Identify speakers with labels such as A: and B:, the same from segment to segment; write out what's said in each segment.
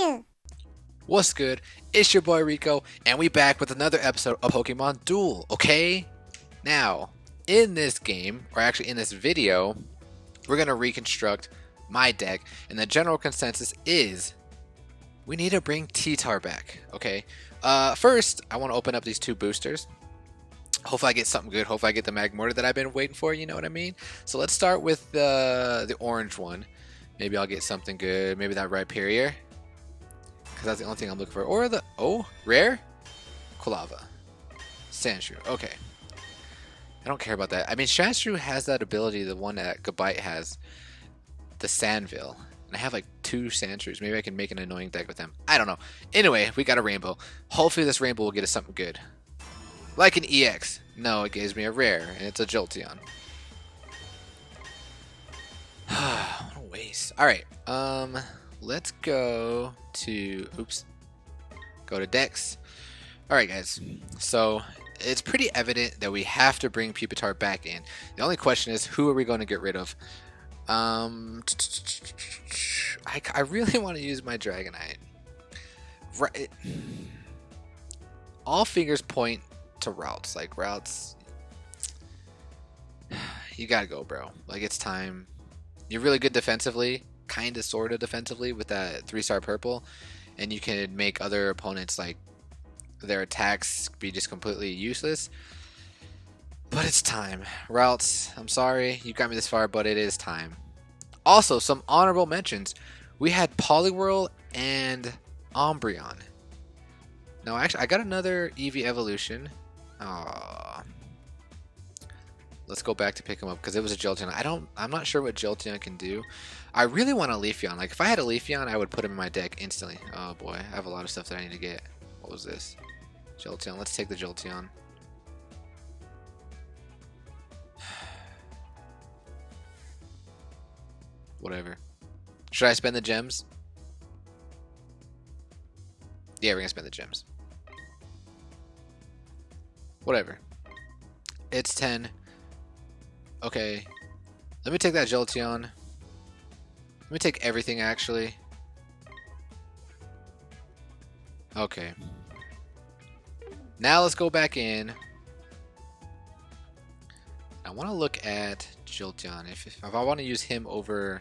A: here.
B: What's good? It's your boy Rico, and we back with another episode of Pokemon Duel, okay? Now, in this game, or actually in this video, we're going to reconstruct my deck, and the general consensus is we need to bring T-Tar back, okay? First, I want to open up these two boosters. Hopefully I get something good. Hopefully I get the Magmortar that I've been waiting for, you know what I mean? So let's start with the orange one. Maybe I'll get something good. Maybe that Rhyperior, because that's the only thing I'm looking for. Or the, rare? Quilava. Sandshrew, okay. I don't care about that. I mean, Sandshrew has that ability, the one that Gabite has, the Sandville. And I have like 2 Sandshrews. Maybe I can make an annoying deck with them. I don't know. Anyway, we got a rainbow. Hopefully this rainbow will get us something good. Like an EX. No, it gives me a rare, and it's a Jolteon. What a waste. Alright, let's go to, go to Dex. Alright guys, so it's pretty evident that we have to bring Pupitar back in. The only question is, who are we going to get rid of? I really want to use my Dragonite. Right. All fingers point to Routes. Like, Routes, you gotta go, bro. Like, it's time. You're really good defensively, kind of, sort of defensively with that 3-star purple, and you can make other opponents, like, their attacks be just completely useless. But it's time. Routes, I'm sorry you got me this far, but it is time. Also, some honorable mentions. We had Poliwhirl and Umbreon. No, actually, I got another Eevee evolution. Aww. Let's go back to pick him up because it was a Jolteon. I'm not sure what Jolteon can do. I really want a Leafeon. Like, if I had a Leafeon, I would put him in my deck instantly. Oh boy, I have a lot of stuff that I need to get. What was this? Jolteon. Let's take the Jolteon. Whatever. Should I spend the gems? Yeah, we're gonna spend the gems. Whatever. It's 10. Okay. Let me take that Jolteon. Let me take everything, actually. Okay. Now let's go back in. I want to look at Jolteon. If I want to use him over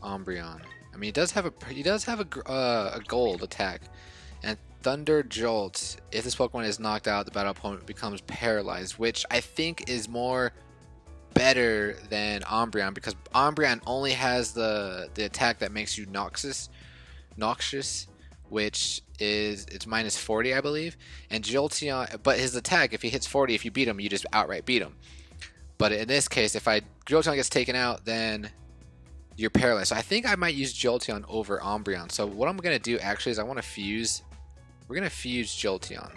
B: Umbreon. I mean, he does have a gold attack. And Thunder Jolt, if this Pokemon is knocked out, the battle opponent becomes paralyzed, which I think is more better than Umbreon, because Umbreon only has the attack that makes you noxious, which is, it's minus 40, I believe. And Jolteon, but his attack, if he hits 40, if you beat him, you just outright beat him. But in this case, if Jolteon gets taken out, then you're paralyzed. So I think I might use Jolteon over Umbreon. So what I'm gonna do actually is I want to fuse. We're gonna fuse Jolteon,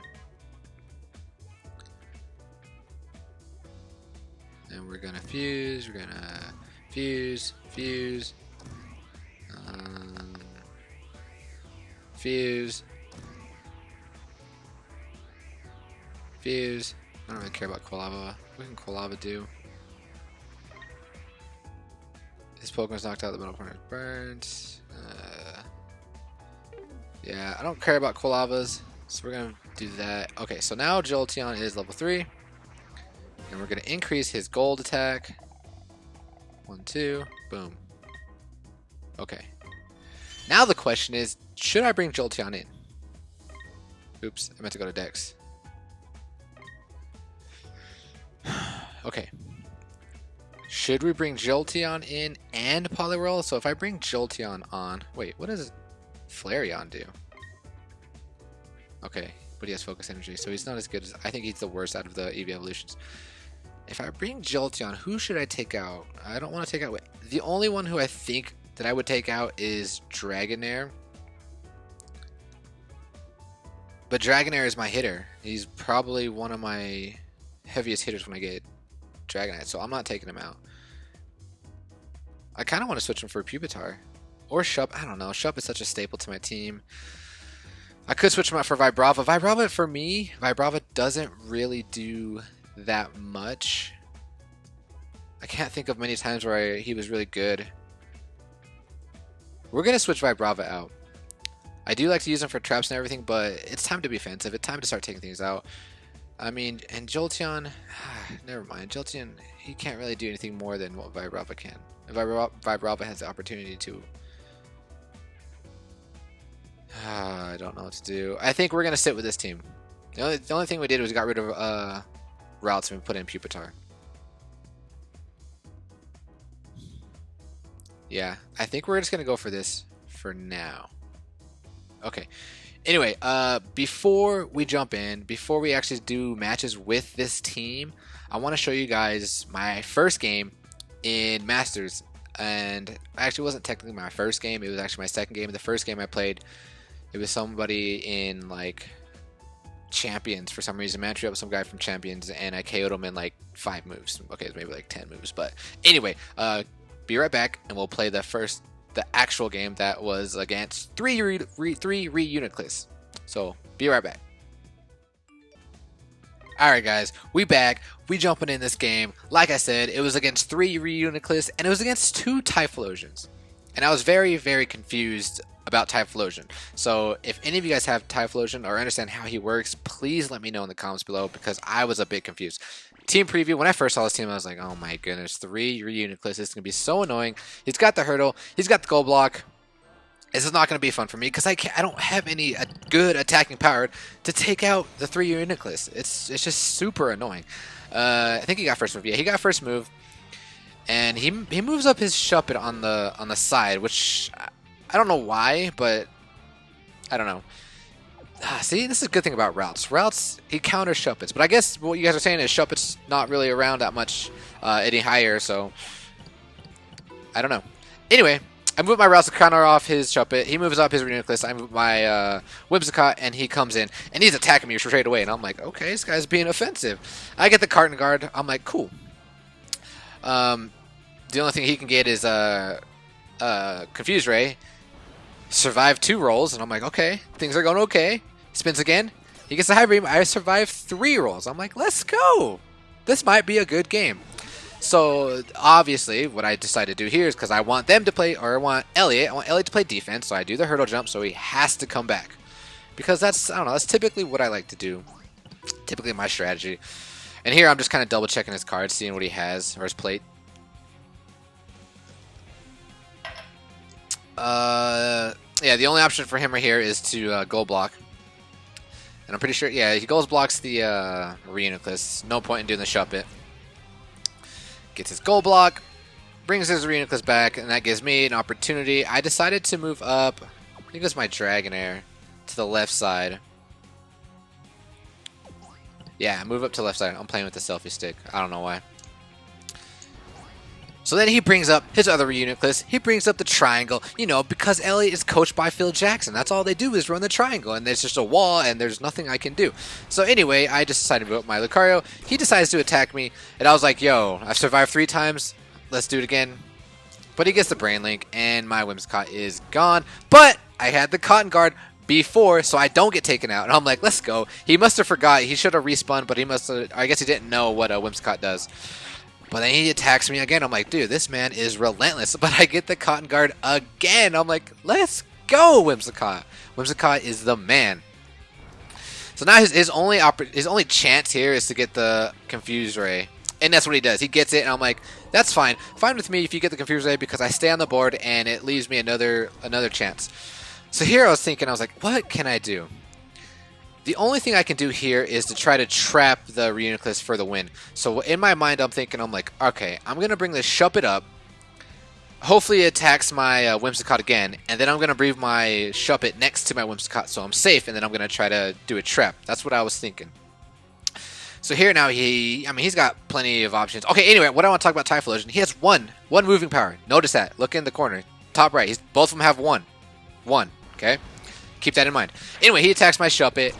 B: and we're gonna fuse. We're gonna fuse, fuse, fuse, fuse. I don't really care about Quilava. What can Quilava do? This Pokemon's knocked out, the middle opponent burnt. Yeah, I don't care about Quilavas, so we're going to do that. Okay, so now Jolteon is level 3. And we're going to increase his gold attack. 1, 2, boom. Okay. Now the question is, should I bring Jolteon in? Oops, I meant to go to Dex. Okay. Should we bring Jolteon in and Poliwhirl? So if I bring Jolteon on... Wait, what does Flareon do? Okay, but he has Focus Energy, so he's not as good as... I think he's the worst out of the Eevee evolutions. If I bring Jolteon, who should I take out? I don't want to take out... The only one who I think that I would take out is Dragonair. But Dragonair is my hitter. He's probably one of my heaviest hitters when I get Dragonite, so I'm not taking him out. I kind of want to switch him for Pupitar. Or Shup. I don't know. Shup is such a staple to my team. I could switch him out for Vibrava. Vibrava, for me, Vibrava doesn't really do that much. I can't think of many times where he was really good. We're going to switch Vibrava out. I do like to use them for traps and everything, but it's time to be offensive. It's time to start taking things out. I mean, and Jolteon, never mind. Jolteon, he can't really do anything more than what Vibrava can. Vibrava has the opportunity to. I don't know what to do. I think we're gonna sit with this team. The only thing we did was got rid of routes and we put in Pupitar. Yeah, I think we're just gonna go for this for now. Okay. Anyway, before we jump in, before we actually do matches with this team, I want to show you guys my first game in Masters. And actually, it wasn't technically my first game. It was actually my second game. The first game I played, it was somebody in like Champions for some reason. Matched up with some guy from Champions, and I KO'd him in like 5 moves. Okay, maybe like 10 moves. But anyway, be right back, and we'll play the actual game that was against three Rearrangement. So be right back. Alright guys, we back. We jumping in this game. Like I said, it was against 3 Rearrangement, and it was against 2 Typhlosions. And I was very, very confused about Typhlosion. So if any of you guys have Typhlosion or understand how he works, please let me know in the comments below, because I was a bit confused. Team preview, when I first saw this team, I was like, oh my goodness, 3 Rearrangement. This is going to be so annoying. He's got the hurdle. He's got the gold block. This is not going to be fun for me because I don't have any good attacking power to take out the 3 Rearrangement. It's just super annoying. I think he got first move. Yeah, he got first move. And he moves up his Shuppet on the side, which I don't know why, but I don't know. See, this is a good thing about routes. Routes, he counters Shuppets, but I guess what you guys are saying is Shuppet's not really around that much any higher, so I don't know. Anyway, I move my routes to counter off his Shuppet. He moves up his Rearrangement. I move my Whimsicott, and he comes in, and he's attacking me straight away, and I'm like, okay, this guy's being offensive. I get the Carton Guard. I'm like, cool. The only thing he can get is Confuse Ray. Survive 2 rolls, and I'm like, okay, things are going okay. Spins again. He gets the High Beam. I survive 3 rolls. I'm like, let's go. This might be a good game. So obviously, what I decided to do here is because I want them to play, or I want Elliot to play defense. So I do the hurdle jump, so he has to come back, because that's, I don't know, that's typically what I like to do. Typically my strategy. And here I'm just kind of double checking his cards, seeing what he has or his plate. Yeah, the only option for him right here is to gold block. And I'm pretty sure, yeah, he gold blocks the Rearrangement. No point in doing the Shuppet. Gets his gold block, brings his Rearrangement back, and that gives me an opportunity. I decided to move up, I think it was my Dragonair, to the left side. Yeah, move up to the left side. I'm playing with the selfie stick. I don't know why. So then he brings up his other Rearrangement. He brings up the triangle, you know, because Elliot is coached by Phil Jackson. That's all they do is run the triangle, and there's just a wall, and there's nothing I can do. So anyway, I just decided to move up my Lucario. He decides to attack me, and I was like, yo, I've survived 3 times. Let's do it again. But he gets the Brain Link, and my Whimsicott is gone. But I had the Cotton Guard before, so I don't get taken out. And I'm like, let's go. He must have forgot. He should have respawned, but he must have, I guess he didn't know what a Whimsicott does. But then he attacks me again. I'm like, dude, this man is relentless. But I get the Cotton Guard again. I'm like, let's go, Whimsicott. Whimsicott is the man. So now his only chance here is to get the Confuse Ray. And that's what he does. He gets it, and I'm like, that's fine. Fine with me if you get the Confuse Ray, because I stay on the board, and it leaves me another chance. So here I was thinking, I was like, what can I do? The only thing I can do here is to try to trap the Rearrangement for the win. So in my mind, I'm thinking, I'm like, okay, I'm going to bring the Shuppet up. Hopefully it attacks my Whimsicott again. And then I'm going to bring my Shuppet next to my Whimsicott so I'm safe. And then I'm going to try to do a trap. That's what I was thinking. So here now, he's got plenty of options. Okay, anyway, what I want to talk about Typhlosion. He has one moving power. Notice that. Look in the corner. Top right. Both of them have one. Okay? Keep that in mind. Anyway, he attacks my Shuppet.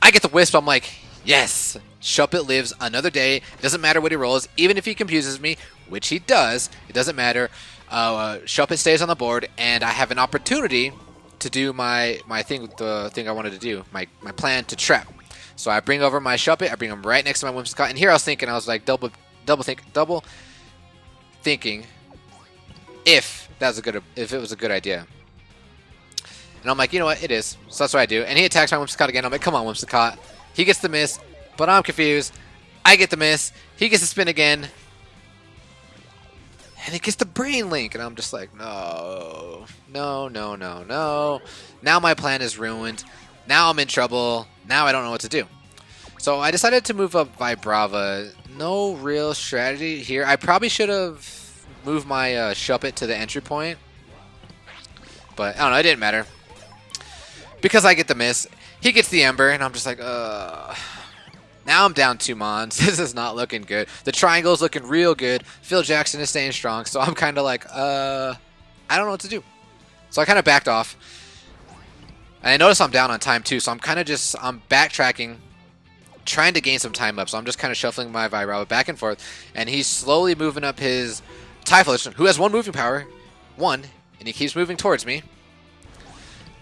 B: I get the Wisp. I'm like, yes, Shuppet lives another day. It doesn't matter what he rolls. Even if he confuses me, which he does, it doesn't matter. Shuppet stays on the board, and I have an opportunity to do the thing I wanted to do, my plan to trap. So I bring over my Shuppet. I bring him right next to my Whimsicott. And here I was thinking, I was like, double thinking if it was a good idea. And I'm like, you know what, it is. So that's what I do. And he attacks my Whimsicott again. I'm like, come on, Whimsicott. He gets the miss, but I'm confused. I get the miss. He gets the spin again. And he gets the Brain Link. And I'm just like, no. No, no, no, no. Now my plan is ruined. Now I'm in trouble. Now I don't know what to do. So I decided to move up Vibrava. No real strategy here. I probably should have moved my Shuppet to the entry point. But I don't know, it didn't matter. Because I get the miss. He gets the Ember, and I'm just like, Now I'm down 2 Mons. This is not looking good. The triangle is looking real good. Phil Jackson is staying strong. So I'm kind of like, I don't know what to do. So I kind of backed off. And I notice I'm down on time too. So I'm kind of just, I'm backtracking, trying to gain some time up. So I'm just kind of shuffling my Vibrava back and forth. And he's slowly moving up his Typhlosion, who has 1 moving power. 1. And he keeps moving towards me.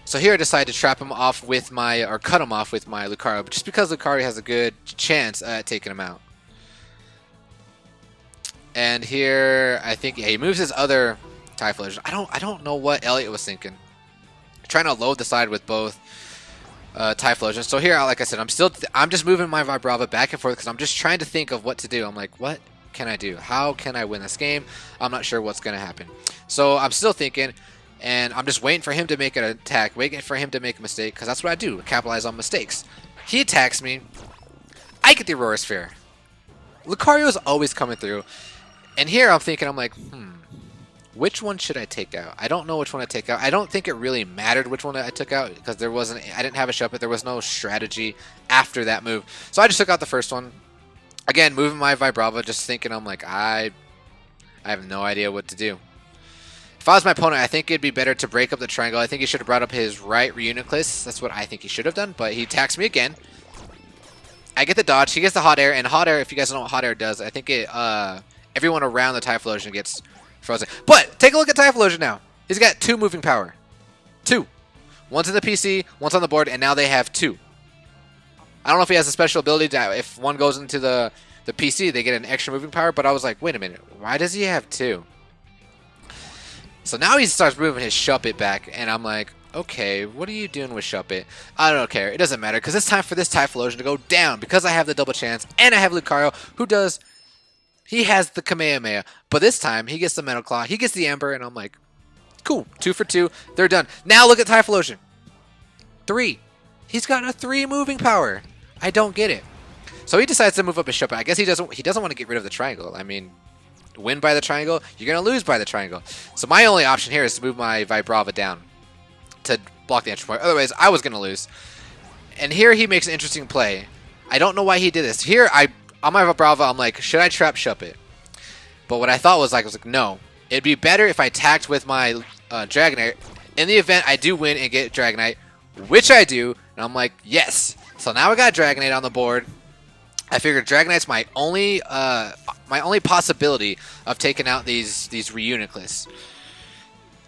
B: So here I decide to trap him off with my, or cut him off with my Lucario, just because Lucario has a good chance at taking him out. And here, I think, yeah, he moves his other Typhlosion. I don't know what Elliot was thinking. Trying to load the side with both Typhlosions. So here, like I said, I'm just moving my Vibrava back and forth because I'm just trying to think of what to do. I'm like, what can I do? How can I win this game? I'm not sure what's going to happen. So I'm still thinking. And I'm just waiting for him to make an attack, waiting for him to make a mistake, because that's what I do, capitalize on mistakes. He attacks me. I get the Aurora Sphere. Lucario is always coming through. And here I'm thinking, I'm like, which one should I take out? I don't know which one to take out. I don't think it really mattered which one I took out, because I didn't have a Shuppet. There was no strategy after that move. So I just took out the first one. Again, moving my Vibrava, just thinking, I'm like, I have no idea what to do. If I was my opponent, I think it'd be better to break up the triangle. I think he should have brought up his right Reuniclus. That's what I think he should have done, but he attacks me again. I get the dodge. He gets the hot air, and hot air, if you guys don't know what hot air does, I think it everyone around the Typhlosion gets frozen. But take a look at Typhlosion now. He's got 2 moving power. 2. One's in the PC, one's on the board, and now they have 2. I don't know if he has a special ability that if one goes into the PC, they get an extra moving power, but I was like, wait a minute, why does he have 2? So now he starts moving his Shuppet back, and I'm like, okay, what are you doing with Shuppet? I don't care. It doesn't matter, because it's time for this Typhlosion to go down, because I have the double chance, and I have Lucario, he has the Kamehameha. But this time, he gets the Metal Claw, he gets the Ember, and I'm like, cool, 2 for 2, they're done. Now look at Typhlosion. 3. He's got a 3 moving power. I don't get it. So he decides to move up his Shuppet. I guess he doesn't want to get rid of the triangle. I mean, win by the triangle, you're going to lose by the triangle. So my only option here is to move my Vibrava down to block the entry point. Otherwise, I was going to lose. And here he makes an interesting play. I don't know why he did this. Here, on my Vibrava, I'm like, should I trap Shuppet? But what I thought was like, no. It'd be better if I attacked with my Dragonite. In the event I do win and get Dragonite, which I do, and I'm like, yes. So now I got Dragonite on the board. I figured Dragonite's my only possibility of taking out these Reuniclus.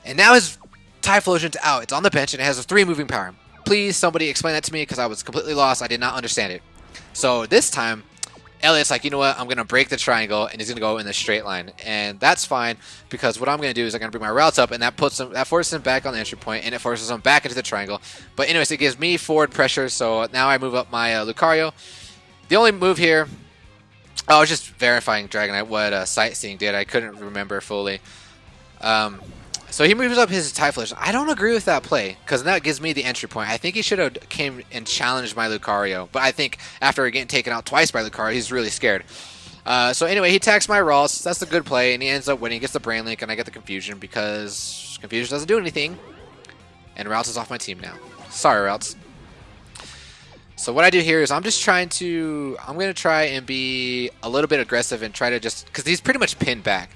B: And now his Typhlosion's out. It's on the bench and it has a 3 moving power. Please, somebody explain that to me because I was completely lost. I did not understand it. So this time, Elliot's like, you know what? I'm going to break the triangle and he's going to go in the straight line. And that's fine because what I'm going to do is I'm going to bring my routes up and that forces him back on the entry point and it forces him back into the triangle. But anyways, it gives me forward pressure. So now I move up my Lucario. The only move here, I was just verifying Dragonite what Sightseeing did. I couldn't remember fully. So he moves up his Typhlosion. I don't agree with that play because that gives me the entry point. I think he should have came and challenged my Lucario. But I think after getting taken out twice by Lucario, he's really scared. So anyway, he attacks my Ralts. That's a good play, and he ends up winning. He gets the Brain Link, and I get the Confusion because Confusion doesn't do anything. And Ralts is off my team now. Sorry, Ralts. So what I do here is I'm going to try and be a little bit aggressive and try to just, because he's pretty much pinned back.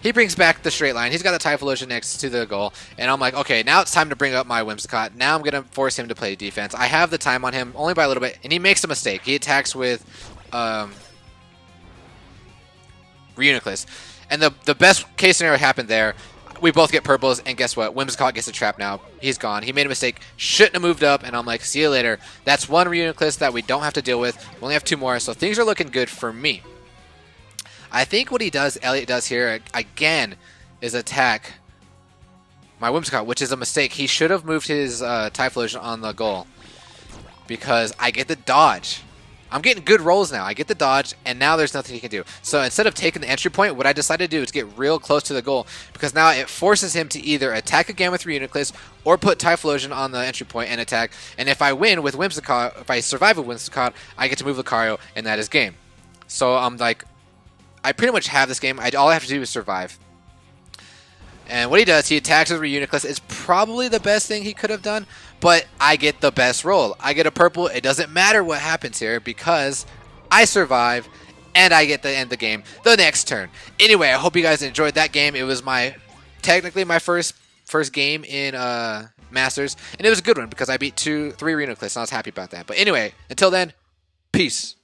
B: He brings back the straight line. He's got the Typhlosion next to the goal. And I'm like, okay, now it's time to bring up my Whimsicott. Now I'm going to force him to play defense. I have the time on him only by a little bit. And he makes a mistake. He attacks with Reuniclus. And the best case scenario happened there. We both get purples, and guess what? Whimsicott gets a trap now. He's gone. He made a mistake. Shouldn't have moved up, and I'm like, see you later. That's 1 Reuniclus that we don't have to deal with. We only have 2 more, so things are looking good for me. I think what Elliot does here, again, is attack my Whimsicott, which is a mistake. He should have moved his Typhlosion on the goal because I get the dodge. I'm getting good rolls now. I get the dodge, and now there's nothing he can do. So instead of taking the entry point, what I decided to do is get real close to the goal because now it forces him to either attack again with Rearrangement or put Typhlosion on the entry point and attack. And if I win with Whimsicott, if I survive with Whimsicott, I get to move Lucario, and that is game. So I'm like, I pretty much have this game. All I have to do is survive. And what he does, he attacks with Rearrangement. It's probably the best thing he could have done, but I get the best roll. I get a purple. It doesn't matter what happens here because I survive and I get to end the game the next turn. Anyway, I hope you guys enjoyed that game. It was technically my first game in Masters, and it was a good one because I beat 3 Rearrangement, and I was happy about that. But anyway, until then, peace.